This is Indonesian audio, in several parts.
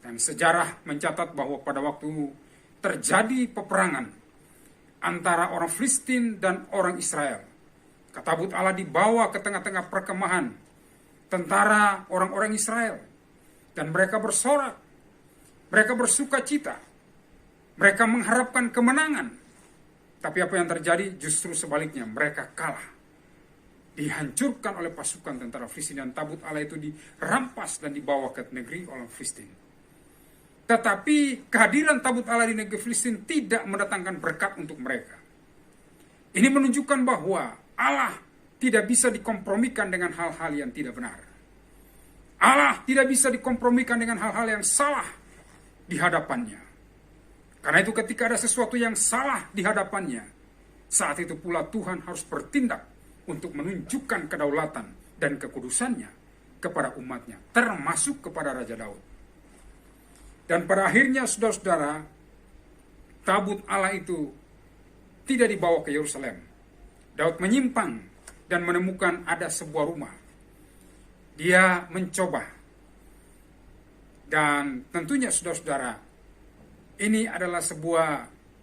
Dan sejarah mencatat bahwa pada waktu terjadi peperangan antara orang Filistin dan orang Israel, tabut Allah dibawa ke tengah-tengah perkemahan tentara orang-orang Israel. Dan mereka bersorak, mereka bersuka cita, mereka mengharapkan kemenangan. Tapi apa yang terjadi? Justru sebaliknya, mereka kalah. Dihancurkan oleh pasukan tentara Filistin, dan tabut Allah itu dirampas dan dibawa ke negeri orang Filistin. Tetapi kehadiran tabut Allah di negeri Filistin tidak mendatangkan berkat untuk mereka. Ini menunjukkan bahwa Allah tidak bisa dikompromikan dengan hal-hal yang tidak benar. Allah tidak bisa dikompromikan dengan hal-hal yang salah di hadapannya. Karena itu ketika ada sesuatu yang salah di hadapannya, saat itu pula Tuhan harus bertindak untuk menunjukkan kedaulatan dan kekudusannya kepada umatnya, termasuk kepada Raja Daud. Dan pada akhirnya, saudara-saudara, tabut Allah itu tidak dibawa ke Yerusalem. Daud menyimpang dan menemukan ada sebuah rumah. Dia mencoba. Dan tentunya saudara-saudara, ini adalah sebuah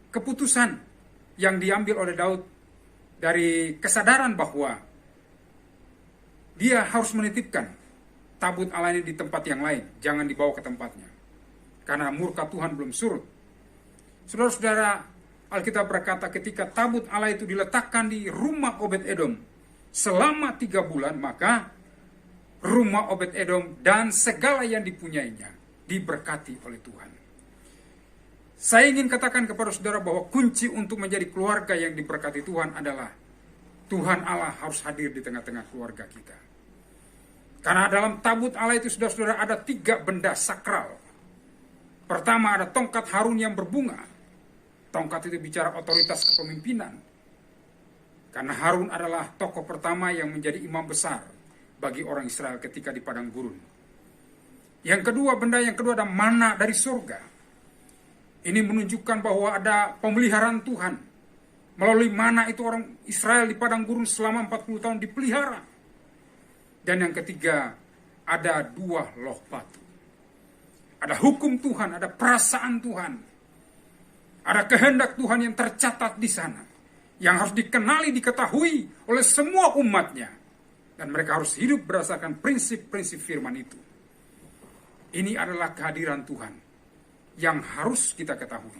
keputusan yang diambil oleh Daud dari kesadaran bahwa dia harus menitipkan tabut Allah ini di tempat yang lain, jangan dibawa ke tempatnya, karena murka Tuhan belum surut. Saudara-saudara, Alkitab berkata ketika tabut Allah itu diletakkan di rumah Obed-Edom selama 3 bulan, maka rumah Obed-Edom dan segala yang dipunyainya diberkati oleh Tuhan. Saya ingin katakan kepada saudara bahwa kunci untuk menjadi keluarga yang diberkati Tuhan adalah Tuhan Allah harus hadir di tengah-tengah keluarga kita. Karena dalam tabut Allah itu, saudara-saudara, ada 3 benda sakral. Pertama, ada tongkat Harun yang berbunga. Tongkat itu bicara otoritas kepemimpinan. Karena Harun adalah tokoh pertama yang menjadi imam besar bagi orang Israel ketika di padang gurun. Yang kedua, benda yang kedua ada mana dari surga. Ini menunjukkan bahwa ada pemeliharaan Tuhan. Melalui mana itu orang Israel di padang gurun selama 40 tahun dipelihara. Dan yang ketiga, ada 2 loh batu. Ada hukum Tuhan, ada perasaan Tuhan. Ada kehendak Tuhan yang tercatat di sana. Yang harus dikenali, diketahui oleh semua umatnya. Dan mereka harus hidup berdasarkan prinsip-prinsip firman itu. Ini adalah kehadiran Tuhan yang harus kita ketahui.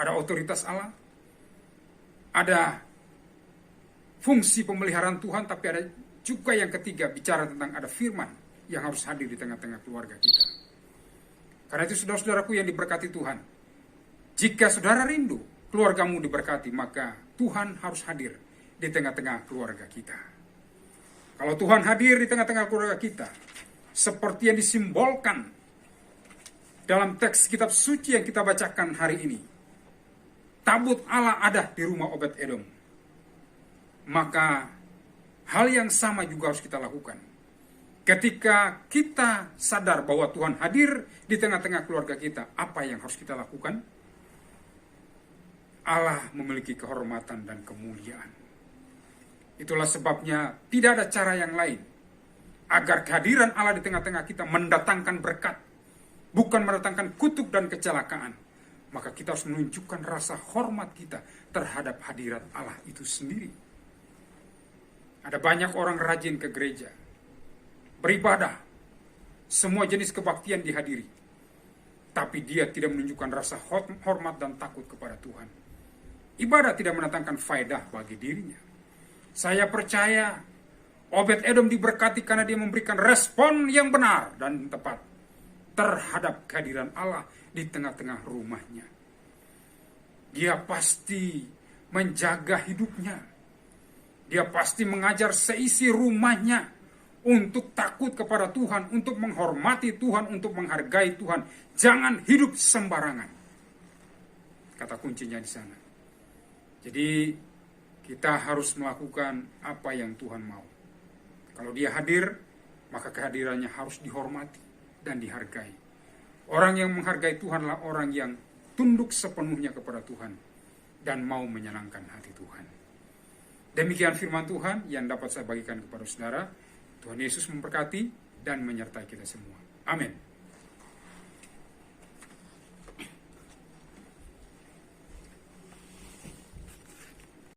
Ada otoritas Allah, ada fungsi pemeliharaan Tuhan, tapi ada juga yang ketiga, bicara tentang ada firman yang harus hadir di tengah-tengah keluarga kita. Karena itu saudara-saudaraku yang diberkati Tuhan, jika saudara rindu keluargamu diberkati, maka Tuhan harus hadir di tengah-tengah keluarga kita. Kalau Tuhan hadir di tengah-tengah keluarga kita, seperti yang disimbolkan dalam teks kitab suci yang kita bacakan hari ini, tabut Allah ada di rumah Obed-Edom, maka hal yang sama juga harus kita lakukan. Ketika kita sadar bahwa Tuhan hadir di tengah-tengah keluarga kita, apa yang harus kita lakukan? Allah memiliki kehormatan dan kemuliaan. Itulah sebabnya tidak ada cara yang lain agar kehadiran Allah di tengah-tengah kita mendatangkan berkat, bukan mendatangkan kutuk dan kecelakaan. Maka kita harus menunjukkan rasa hormat kita terhadap hadirat Allah itu sendiri. Ada banyak orang rajin ke gereja, beribadah, semua jenis kebaktian dihadiri, tapi dia tidak menunjukkan rasa hormat dan takut kepada Tuhan. Ibadah tidak mendatangkan faedah bagi dirinya. Saya percaya Obed-Edom diberkati karena dia memberikan respon yang benar dan tepat terhadap kehadiran Allah di tengah-tengah rumahnya. Dia pasti menjaga hidupnya. Dia pasti mengajar seisi rumahnya untuk takut kepada Tuhan, untuk menghormati Tuhan, untuk menghargai Tuhan. Jangan hidup sembarangan. Kata kuncinya di sana. Jadi kita harus melakukan apa yang Tuhan mau. Kalau dia hadir, maka kehadirannya harus dihormati dan dihargai. Orang yang menghargai Tuhan adalah orang yang tunduk sepenuhnya kepada Tuhan dan mau menyenangkan hati Tuhan. Demikian firman Tuhan yang dapat saya bagikan kepada saudara. Tuhan Yesus memberkati dan menyertai kita semua. Amin.